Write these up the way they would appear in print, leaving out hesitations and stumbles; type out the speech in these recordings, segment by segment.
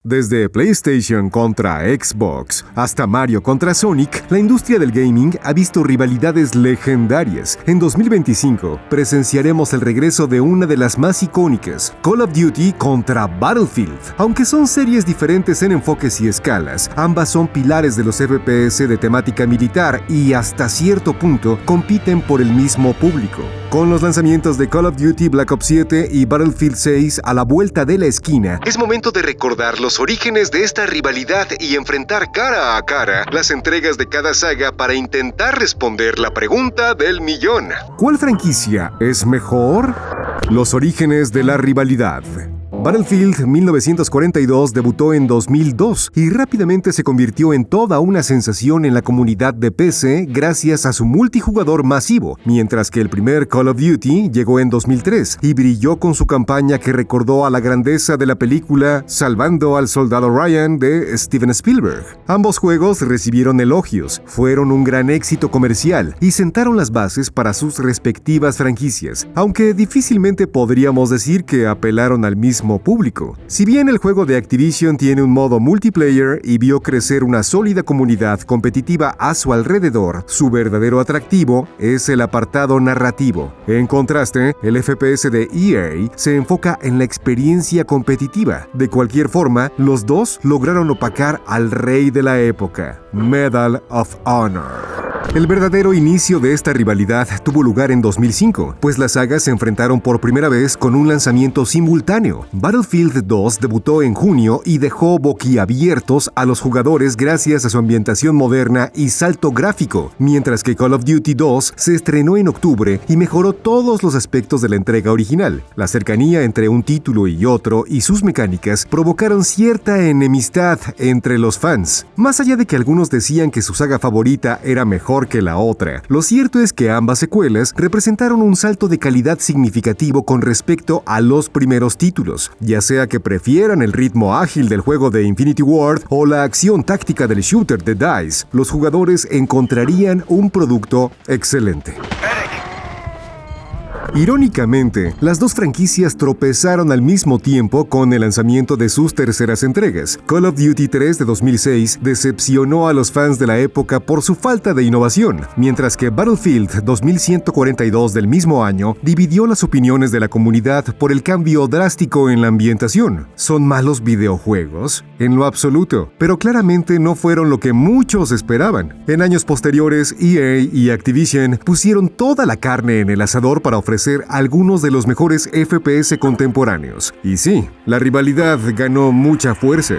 Desde PlayStation contra Xbox hasta Mario contra Sonic, la industria del gaming ha visto rivalidades legendarias. En 2025 presenciaremos el regreso de una de las más icónicas, Call of Duty contra Battlefield. Aunque son series diferentes en enfoques y escalas, ambas son pilares de los FPS de temática militar y hasta cierto punto compiten por el mismo público. Con los lanzamientos de Call of Duty Black Ops 7 y Battlefield 6 a la vuelta de la esquina, es momento de recordar los orígenes de esta rivalidad y enfrentar cara a cara las entregas de cada saga para intentar responder la pregunta del millón. ¿Cuál franquicia es mejor? Los orígenes de la rivalidad. Battlefield 1942 debutó en 2002 y rápidamente se convirtió en toda una sensación en la comunidad de PC gracias a su multijugador masivo, mientras que el primer Call of Duty llegó en 2003 y brilló con su campaña que recordó a la grandeza de la película Salvando al Soldado Ryan de Steven Spielberg. Ambos juegos recibieron elogios, fueron un gran éxito comercial y sentaron las bases para sus respectivas franquicias, aunque difícilmente podríamos decir que apelaron al mismo público. Si bien el juego de Activision tiene un modo multiplayer y vio crecer una sólida comunidad competitiva a su alrededor, su verdadero atractivo es el apartado narrativo. En contraste, el FPS de EA se enfoca en la experiencia competitiva. De cualquier forma, los dos lograron opacar al rey de la época, Medal of Honor. El verdadero inicio de esta rivalidad tuvo lugar en 2005, pues las sagas se enfrentaron por primera vez con un lanzamiento simultáneo. Battlefield 2 debutó en junio y dejó boquiabiertos a los jugadores gracias a su ambientación moderna y salto gráfico, mientras que Call of Duty 2 se estrenó en octubre y mejoró todos los aspectos de la entrega original. La cercanía entre un título y otro y sus mecánicas provocaron cierta enemistad entre los fans. Más allá de que algunos decían que su saga favorita era mejor que la otra, lo cierto es que ambas secuelas representaron un salto de calidad significativo con respecto a los primeros títulos, ya sea que prefieran el ritmo ágil del juego de Infinity Ward o la acción táctica del shooter de DICE, los jugadores encontrarían un producto excelente. Irónicamente, las dos franquicias tropezaron al mismo tiempo con el lanzamiento de sus terceras entregas. Call of Duty 3 de 2006 decepcionó a los fans de la época por su falta de innovación, mientras que Battlefield 2142 del mismo año dividió las opiniones de la comunidad por el cambio drástico en la ambientación. ¿Son malos videojuegos? En lo absoluto, pero claramente no fueron lo que muchos esperaban. En años posteriores, EA y Activision pusieron toda la carne en el asador para ofrecer algunos de los mejores FPS contemporáneos. Y sí, la rivalidad ganó mucha fuerza.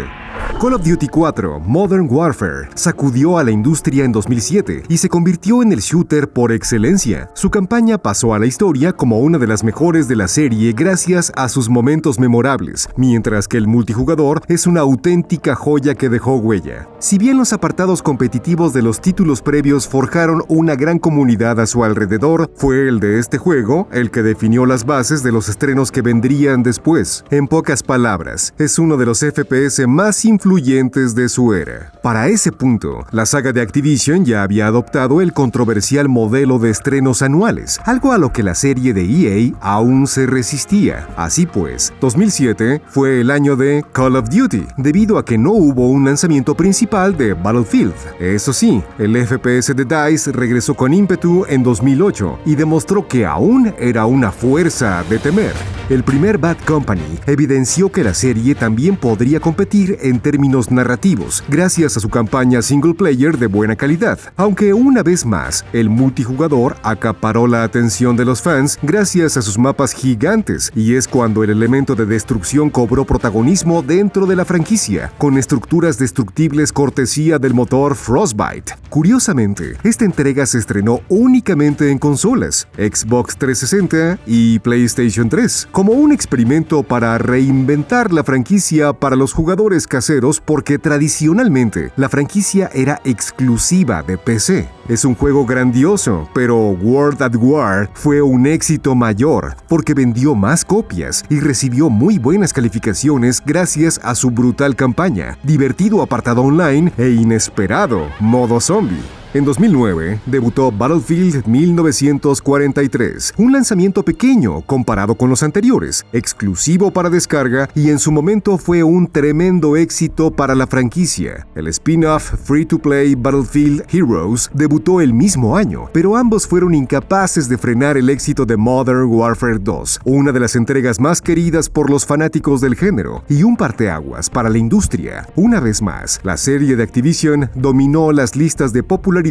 Call of Duty 4 Modern Warfare sacudió a la industria en 2007 y se convirtió en el shooter por excelencia. Su campaña pasó a la historia como una de las mejores de la serie gracias a sus momentos memorables, mientras que el multijugador es una auténtica joya que dejó huella. Si bien los apartados competitivos de los títulos previos forjaron una gran comunidad a su alrededor, fue el de este juego el que definió las bases de los estrenos que vendrían después. En pocas palabras, es uno de los FPS más influyentes de su era. Para ese punto, la saga de Activision ya había adoptado el controversial modelo de estrenos anuales, algo a lo que la serie de EA aún se resistía. Así pues, 2007 fue el año de Call of Duty, debido a que no hubo un lanzamiento principal de Battlefield. Eso sí, el FPS de DICE regresó con ímpetu en 2008 y demostró que aún era una fuerza de temer. El primer Bad Company evidenció que la serie también podría competir en términos narrativos, gracias a su campaña single player de buena calidad, aunque una vez más, el multijugador acaparó la atención de los fans gracias a sus mapas gigantes, y es cuando el elemento de destrucción cobró protagonismo dentro de la franquicia, con estructuras destructibles cortesía del motor Frostbite. Curiosamente, esta entrega se estrenó únicamente en consolas, Xbox 360 y PlayStation 3, como un experimento para reinventar la franquicia para los jugadores caseros, porque tradicionalmente la franquicia era exclusiva de PC. Es un juego grandioso, pero World at War fue un éxito mayor porque vendió más copias y recibió muy buenas calificaciones gracias a su brutal campaña, divertido apartado online e inesperado modo zombie. En 2009, debutó Battlefield 1943, un lanzamiento pequeño comparado con los anteriores, exclusivo para descarga y en su momento fue un tremendo éxito para la franquicia. El spin-off free-to-play Battlefield Heroes debutó el mismo año, pero ambos fueron incapaces de frenar el éxito de Modern Warfare 2, una de las entregas más queridas por los fanáticos del género y un parteaguas para la industria. Una vez más, la serie de Activision dominó las listas de popularidad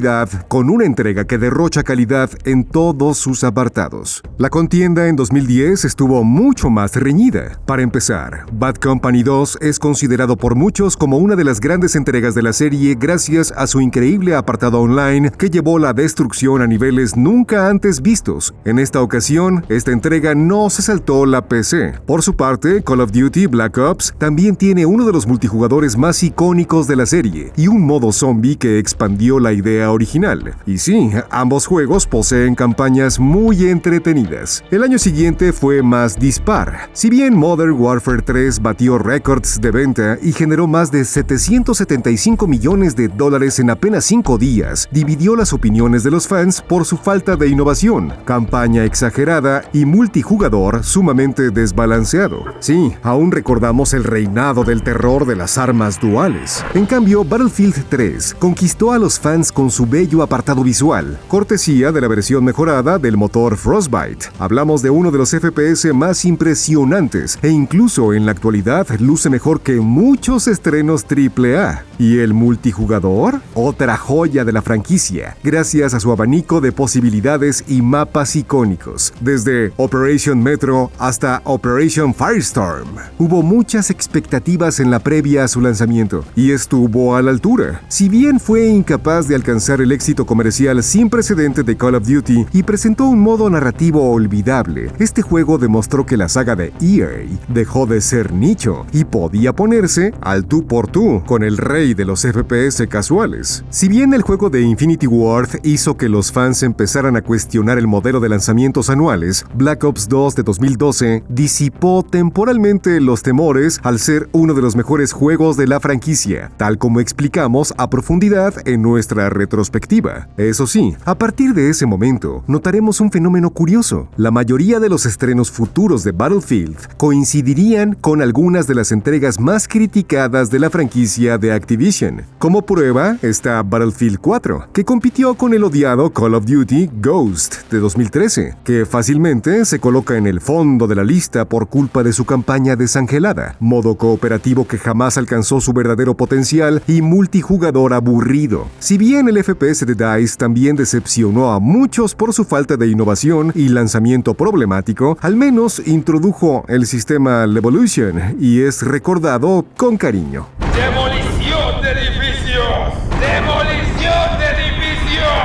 con una entrega que derrocha calidad en todos sus apartados. La contienda en 2010 estuvo mucho más reñida. Para empezar, Bad Company 2 es considerado por muchos como una de las grandes entregas de la serie gracias a su increíble apartado online que llevó la destrucción a niveles nunca antes vistos. En esta ocasión, esta entrega no se saltó la PC. Por su parte, Call of Duty Black Ops también tiene uno de los multijugadores más icónicos de la serie y un modo zombie que expandió la idea original. Y sí, ambos juegos poseen campañas muy entretenidas. El año siguiente fue más dispar. Si bien Modern Warfare 3 batió récords de venta y generó más de $775 millones en apenas 5 días, dividió las opiniones de los fans por su falta de innovación, campaña exagerada y multijugador sumamente desbalanceado. Sí, aún recordamos el reinado del terror de las armas duales. En cambio, Battlefield 3 conquistó a los fans con su bello apartado visual, cortesía de la versión mejorada del motor Frostbite. Hablamos de uno de los FPS más impresionantes e incluso en la actualidad luce mejor que muchos estrenos AAA. ¿Y el multijugador? Otra joya de la franquicia, gracias a su abanico de posibilidades y mapas icónicos. Desde Operation Metro hasta Operation Firestorm. Hubo muchas expectativas en la previa a su lanzamiento, y estuvo a la altura. Si bien fue incapaz de alcanzar el éxito comercial sin precedente de Call of Duty y presentó un modo narrativo olvidable, este juego demostró que la saga de EA dejó de ser nicho y podía ponerse al tú por tú con el rey de los FPS casuales. Si bien el juego de Infinity Ward hizo que los fans empezaran a cuestionar el modelo de lanzamientos anuales, Black Ops 2 de 2012 disipó temporalmente los temores al ser uno de los mejores juegos de la franquicia, tal como explicamos a profundidad en nuestra retrospectiva. Eso sí, a partir de ese momento, notaremos un fenómeno curioso. La mayoría de los estrenos futuros de Battlefield coincidirían con algunas de las entregas más criticadas de la franquicia de Activision. Como prueba está Battlefield 4, que compitió con el odiado Call of Duty Ghost de 2013, que fácilmente se coloca en el fondo de la lista por culpa de su campaña desangelada, modo cooperativo que jamás alcanzó su verdadero potencial y multijugador aburrido. Si bien el FPS de DICE también decepcionó a muchos por su falta de innovación y lanzamiento problemático, al menos introdujo el sistema Levolution y es recordado con cariño. ¡Demolición de edificios! ¡Demolición de edificios!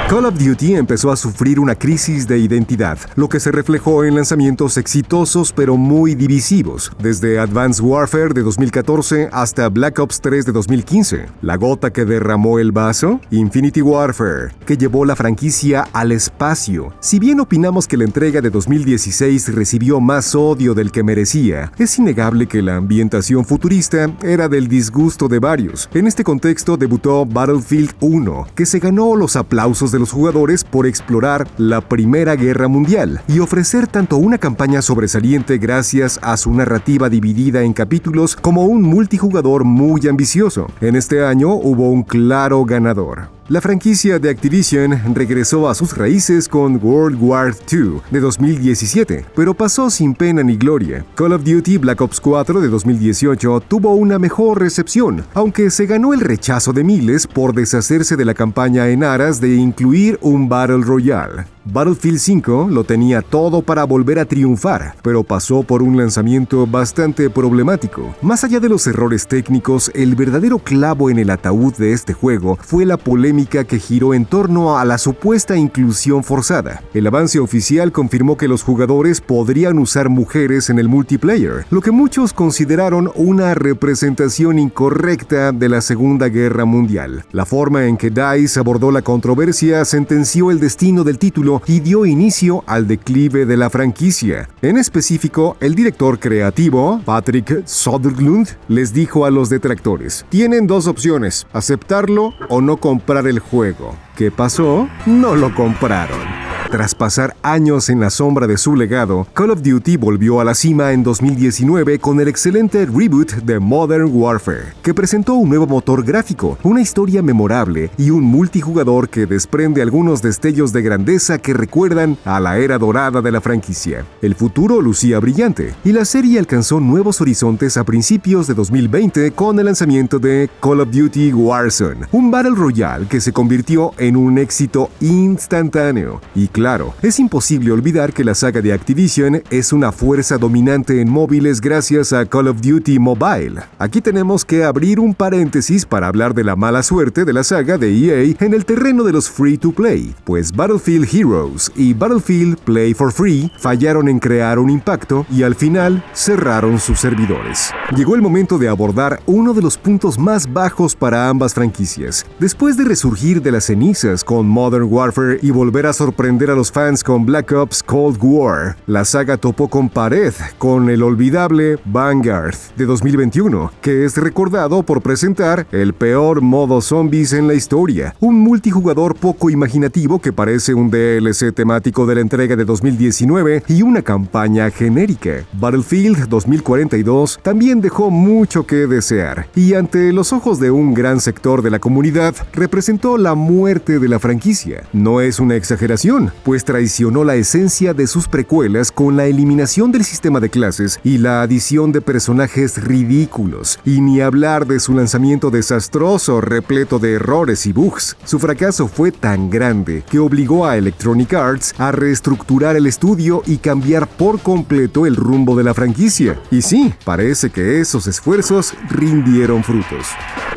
Call of Duty empezó a sufrir una crisis de identidad, lo que se reflejó en lanzamientos exitosos pero muy divisivos, desde Advanced Warfare de 2014 hasta Black Ops 3 de 2015. La gota que derramó el vaso, Infinity Warfare, que llevó la franquicia al espacio. Si bien opinamos que la entrega de 2016 recibió más odio del que merecía, es innegable que la ambientación futurista era del disgusto de varios. En este contexto debutó Battlefield 1, que se ganó los aplausos de los jugadores por explorar la Primera Guerra Mundial y ofrecer tanto una campaña sobresaliente gracias a su narrativa dividida en capítulos como un multijugador muy ambicioso. En este año hubo un claro ganador. La franquicia de Activision regresó a sus raíces con World War II de 2017, pero pasó sin pena ni gloria. Call of Duty Black Ops 4 de 2018 tuvo una mejor recepción, aunque se ganó el rechazo de miles por deshacerse de la campaña en aras de incluir un Battle Royale. Battlefield 5 lo tenía todo para volver a triunfar, pero pasó por un lanzamiento bastante problemático. Más allá de los errores técnicos, el verdadero clavo en el ataúd de este juego fue la polémica que giró en torno a la supuesta inclusión forzada. El avance oficial confirmó que los jugadores podrían usar mujeres en el multiplayer, lo que muchos consideraron una representación incorrecta de la Segunda Guerra Mundial. La forma en que DICE abordó la controversia sentenció el destino del título éxito y dio inicio al declive de la franquicia. En específico, el director creativo, Patrick Soderlund, les dijo a los detractores: tienen dos opciones, aceptarlo o no comprar el juego. ¿Qué pasó? No lo compraron. Tras pasar años en la sombra de su legado, Call of Duty volvió a la cima en 2019 con el excelente reboot de Modern Warfare, que presentó un nuevo motor gráfico, una historia memorable y un multijugador que desprende algunos destellos de grandeza que recuerdan a la era dorada de la franquicia. El futuro lucía brillante, y la serie alcanzó nuevos horizontes a principios de 2020 con el lanzamiento de Call of Duty Warzone, un Battle Royale que se convirtió en un éxito instantáneo. Y claro, es imposible olvidar que la saga de Activision es una fuerza dominante en móviles gracias a Call of Duty Mobile. Aquí tenemos que abrir un paréntesis para hablar de la mala suerte de la saga de EA en el terreno de los free-to-play, pues Battlefield Heroes y Battlefield Play for Free fallaron en crear un impacto y al final cerraron sus servidores. Llegó el momento de abordar uno de los puntos más bajos para ambas franquicias. Después de resurgir de las cenizas con Modern Warfare y volver a sorprender a los fans con Black Ops Cold War, la saga topó con pared con el olvidable Vanguard de 2021, que es recordado por presentar el peor modo zombies en la historia, un multijugador poco imaginativo que parece un DLC temático de la entrega de 2019 y una campaña genérica. Battlefield 2042 también dejó mucho que desear, y ante los ojos de un gran sector de la comunidad representó la muerte de la franquicia. No es una exageración, pues traicionó la esencia de sus precuelas con la eliminación del sistema de clases y la adición de personajes ridículos, y ni hablar de su lanzamiento desastroso repleto de errores y bugs. Su fracaso fue tan grande que obligó a Electronic Arts a reestructurar el estudio y cambiar por completo el rumbo de la franquicia. Y sí, parece que esos esfuerzos rindieron frutos.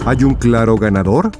¿Hay un claro ganador?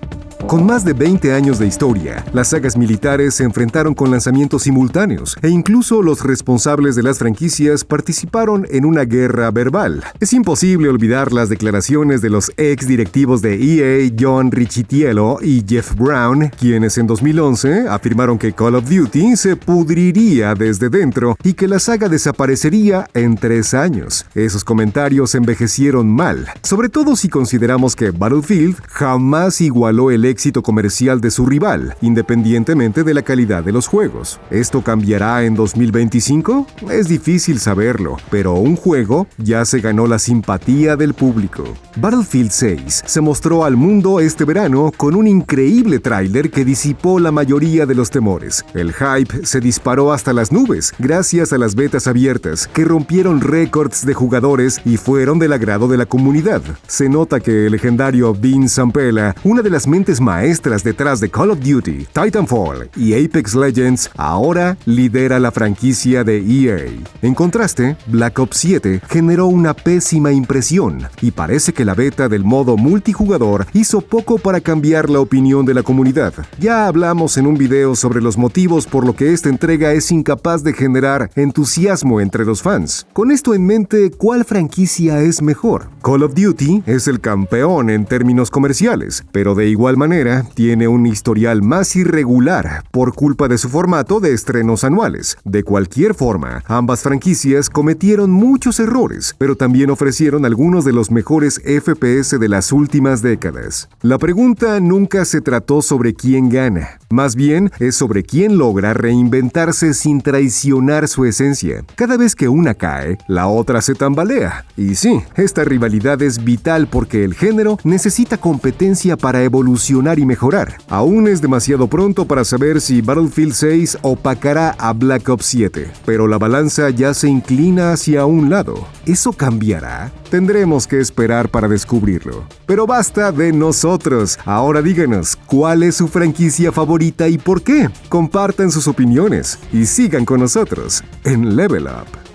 Con más de 20 años de historia, las sagas militares se enfrentaron con lanzamientos simultáneos, e incluso los responsables de las franquicias participaron en una guerra verbal. Es imposible olvidar las declaraciones de los ex directivos de EA, John Riccitiello y Jeff Brown, quienes en 2011 afirmaron que Call of Duty se pudriría desde dentro y que la saga desaparecería en 3 años. Esos comentarios envejecieron mal, sobre todo si consideramos que Battlefield jamás igualó el éxito comercial de su rival, independientemente de la calidad de los juegos. ¿Esto cambiará en 2025? Es difícil saberlo, pero un juego ya se ganó la simpatía del público. Battlefield 6 se mostró al mundo este verano con un increíble tráiler que disipó la mayoría de los temores. El hype se disparó hasta las nubes gracias a las betas abiertas, que rompieron récords de jugadores y fueron del agrado de la comunidad. Se nota que el legendario Vince Zampella, una de las mentes maestras detrás de Call of Duty, Titanfall y Apex Legends, ahora lidera la franquicia de EA. En contraste, Black Ops 7 generó una pésima impresión, y parece que la beta del modo multijugador hizo poco para cambiar la opinión de la comunidad. Ya hablamos en un video sobre los motivos por lo que esta entrega es incapaz de generar entusiasmo entre los fans. Con esto en mente, ¿cuál franquicia es mejor? Call of Duty es el campeón en términos comerciales, pero de igual manera tiene un historial más irregular por culpa de su formato de estrenos anuales. De cualquier forma, ambas franquicias cometieron muchos errores, pero también ofrecieron algunos de los mejores FPS de las últimas décadas. La pregunta nunca se trató sobre quién gana, más bien es sobre quién logra reinventarse sin traicionar su esencia. Cada vez que una cae, la otra se tambalea. Y sí, esta rivalidad es vital porque el género necesita competencia para evolucionar y mejorar. Aún es demasiado pronto para saber si Battlefield 6 opacará a Black Ops 7, pero la balanza ya se inclina hacia un lado. ¿Eso cambiará? Tendremos que esperar para descubrirlo. Pero basta de nosotros. Ahora díganos, ¿cuál es su franquicia favorita y por qué? Compartan sus opiniones y sigan con nosotros en Level Up.